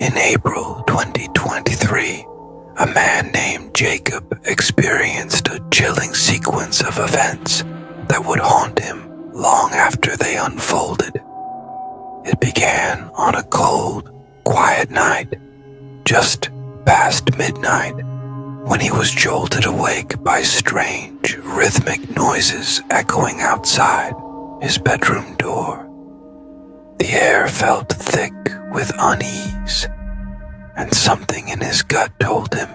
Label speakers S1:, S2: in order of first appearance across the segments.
S1: In April 2023, a man named Jacob experienced a chilling sequence of events that would haunt him long after they unfolded. It began on a cold, quiet night, just past midnight, when he was jolted awake by strange, rhythmic noises echoing outside his bedroom door. The air felt thick with unease, and something in his gut told him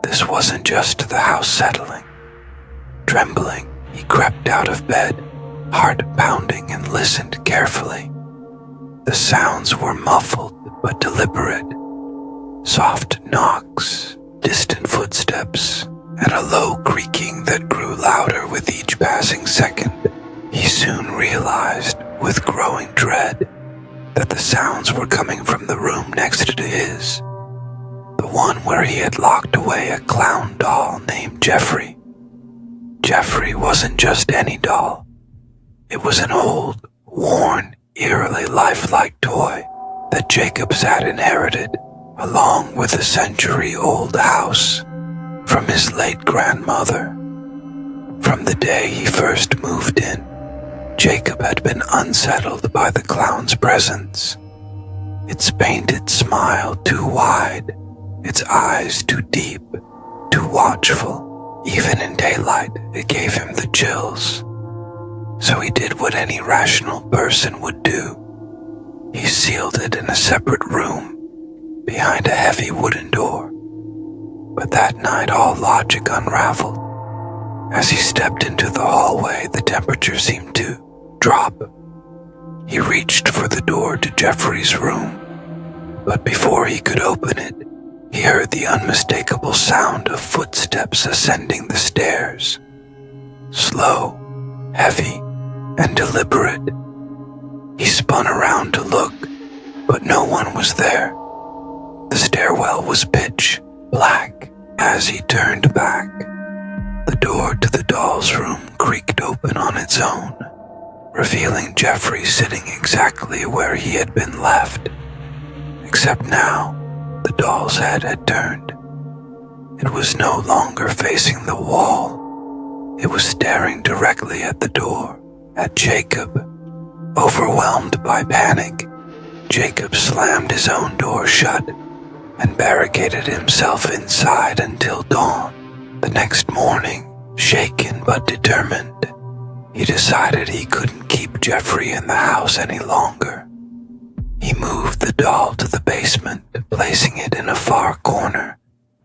S1: this wasn't just the house settling. Trembling, he crept out of bed, heart pounding, and listened carefully. The sounds were muffled but deliberate. Soft knocks, distant footsteps, and a low creaking that grew louder with each passing second. He soon realized, with growing dread, that the sounds were coming from the room next to his, the one where he had locked away a clown doll named Jeffrey. Jeffrey wasn't just any doll. It was an old, worn, eerily lifelike toy that Jacobs had inherited, along with a century-old house, from his late grandmother. From the day he first moved in, Jacob had been unsettled by the clown's presence. Its painted smile too wide, its eyes too deep, too watchful. Even in daylight, it gave him the chills. So he did what any rational person would do. He sealed it in a separate room, behind a heavy wooden door. But that night all logic unraveled. As he stepped into the hallway, the temperature seemed to drop. He reached for the door to Jeffrey's room, but before he could open it, he heard the unmistakable sound of footsteps ascending the stairs. Slow, heavy, and deliberate. He spun around to look, but no one was there. The stairwell was pitch black. As he turned back, the door to the doll's room creaked open on its own, revealing Jeffrey sitting exactly where he had been left. Except now, the doll's head had turned. It was no longer facing the wall. It was staring directly at the door, at Jacob. Overwhelmed by panic, Jacob slammed his own door shut and barricaded himself inside until dawn. The next morning, shaken but determined, he decided he couldn't keep Jeffrey in the house any longer. He moved the doll to the basement, placing it in a far corner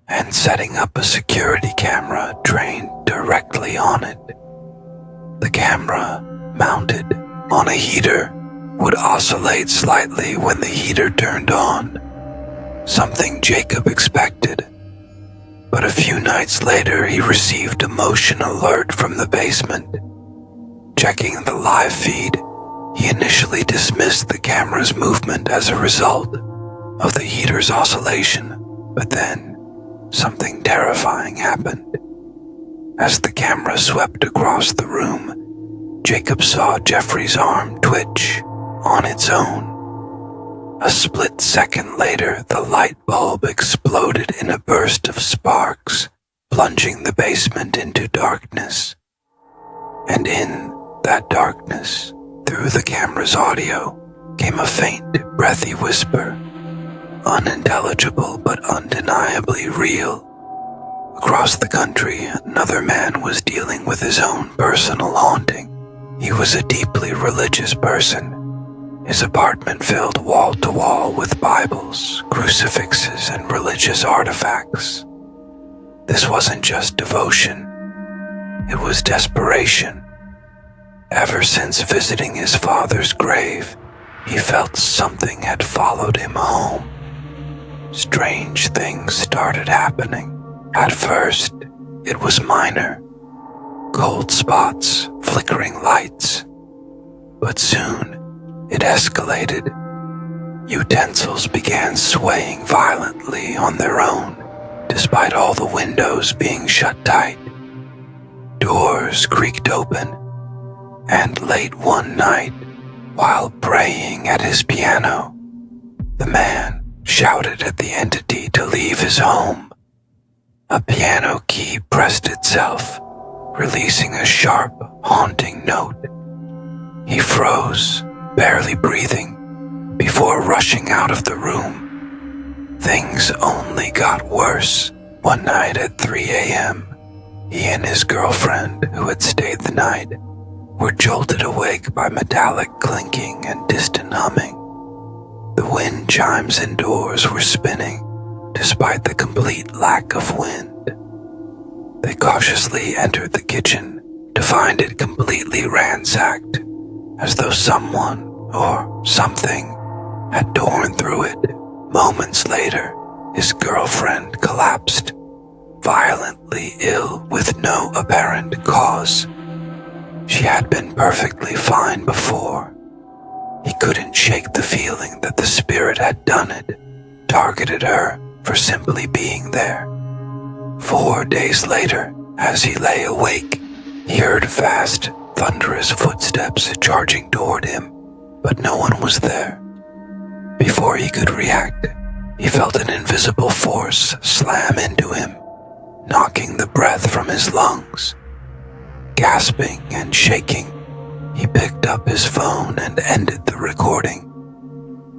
S1: and setting up a security camera trained directly on it. The camera, mounted on a heater, would oscillate slightly when the heater turned on, something Jacob expected. But a few nights later, he received a motion alert from the basement. Checking the live feed, he initially dismissed the camera's movement as a result of the heater's oscillation, but then something terrifying happened. As the camera swept across the room, Jacob saw Jeffrey's arm twitch on its own. A split second later, the light bulb exploded in a burst of sparks, plunging the basement into darkness. And in that darkness, through the camera's audio, came a faint, breathy whisper, unintelligible but undeniably real. Across the country, another man was dealing with his own personal haunting. He was a deeply religious person. His apartment filled wall to wall with Bibles, crucifixes, and religious artifacts. This wasn't just devotion. It was desperation. Ever since visiting his father's grave, he felt something had followed him home. Strange things started happening. At first, it was minor. Cold spots, flickering lights. But soon, it escalated. Utensils began swaying violently on their own, despite all the windows being shut tight. Doors creaked open, and late one night, while praying at his piano, the man shouted at the entity to leave his home. A piano key pressed itself, releasing a sharp, haunting note. He froze, barely breathing, before rushing out of the room. Things only got worse. One night at 3 a.m., he and his girlfriend, who had stayed the night, were jolted awake by metallic clinking and distant humming. The wind chimes indoors were spinning, despite the complete lack of wind. They cautiously entered the kitchen to find it completely ransacked, as though someone or something had torn through it. Moments later, his girlfriend collapsed, violently ill with no apparent cause. She had been perfectly fine before. He couldn't shake the feeling that the spirit had done it, targeted her for simply being there. 4 days later, as he lay awake, he heard fast, thunderous footsteps charging toward him, but no one was there. Before he could react, he felt an invisible force slam into him, knocking the breath from his lungs. Gasping and shaking, he picked up his phone and ended the recording.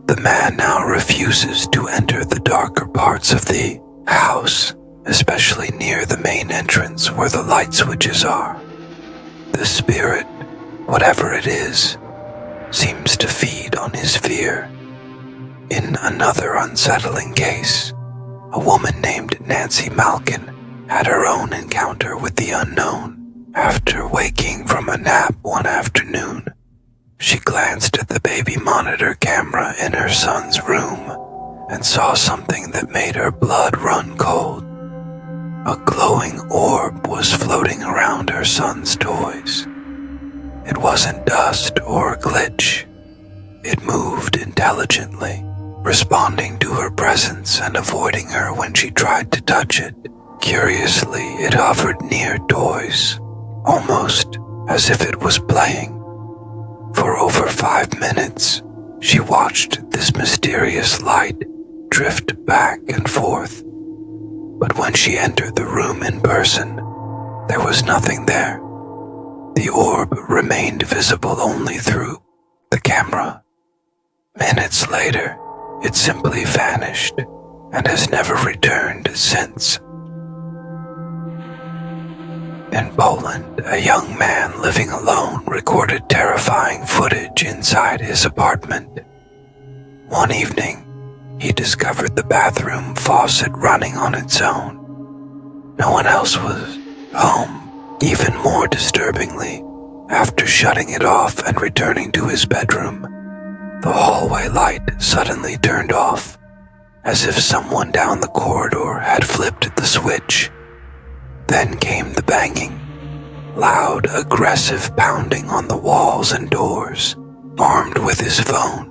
S1: The man now refuses to enter the darker parts of the house, especially near the main entrance where the light switches are. The spirit, whatever it is, seems to feed on his fear. In another unsettling case, a woman named Nancy Malkin had her own encounter with the unknown. After waking from a nap one afternoon, she glanced at the baby monitor camera in her son's room and saw something that made her blood run cold. A glowing orb was floating around her son's toys. It wasn't dust or a glitch. It moved intelligently, responding to her presence and avoiding her when she tried to touch it. Curiously, it hovered near toys, almost as if it was playing. For over 5 minutes, she watched this mysterious light drift back and forth. But when she entered the room in person, there was nothing there. The orb remained visible only through the camera. Minutes later, it simply vanished and has never returned since. In Poland, a young man living alone recorded terrifying footage inside his apartment. One evening, he discovered the bathroom faucet running on its own. No one else was home. Even more disturbingly, after shutting it off and returning to his bedroom, the hallway light suddenly turned off, as if someone down the corridor had flipped the switch. Then came the banging, loud, aggressive pounding on the walls and doors. Armed with his phone,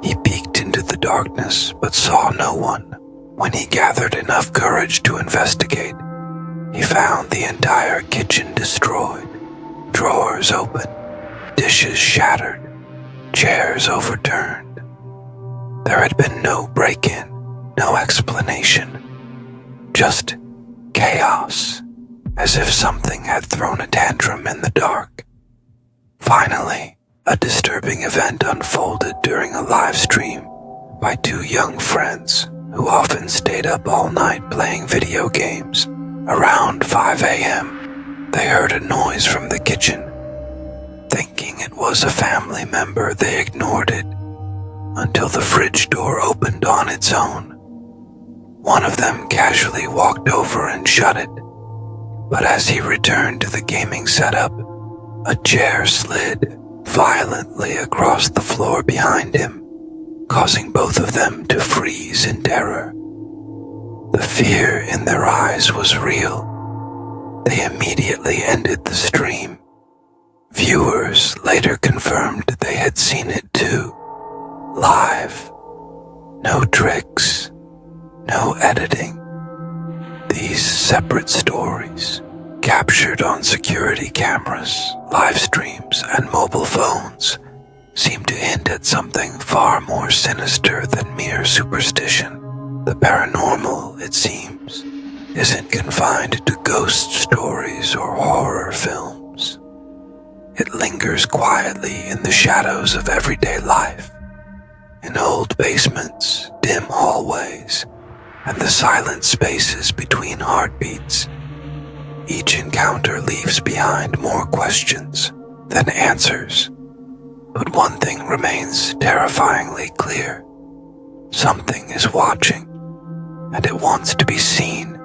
S1: he peeked into the darkness but saw no one. When he gathered enough courage to investigate, he found the entire kitchen destroyed, drawers open, dishes shattered, chairs overturned. There had been no break-in, no explanation, just chaos, as if something had thrown a tantrum in the dark. Finally, a disturbing event unfolded during a live stream by 2 young friends who often stayed up all night playing video games. Around 5 a.m., they heard a noise from the kitchen. Thinking it was a family member, they ignored it until the fridge door opened on its own. One of them casually walked over and shut it, but as he returned to the gaming setup, a chair slid violently across the floor behind him, causing both of them to freeze in terror. The fear in their eyes was real. They immediately ended the stream. Viewers later confirmed they had seen it too, live. No tricks, no editing. These separate stories, captured on security cameras, live streams, and mobile phones, seem to hint at something far more sinister than mere superstition. The paranormal, it seems, isn't confined to ghost stories or horror films. It lingers quietly in the shadows of everyday life, in old basements, dim hallways, and the silent spaces between heartbeats. Each encounter leaves behind more questions than answers. But one thing remains terrifyingly clear. Something is watching, and it wants to be seen.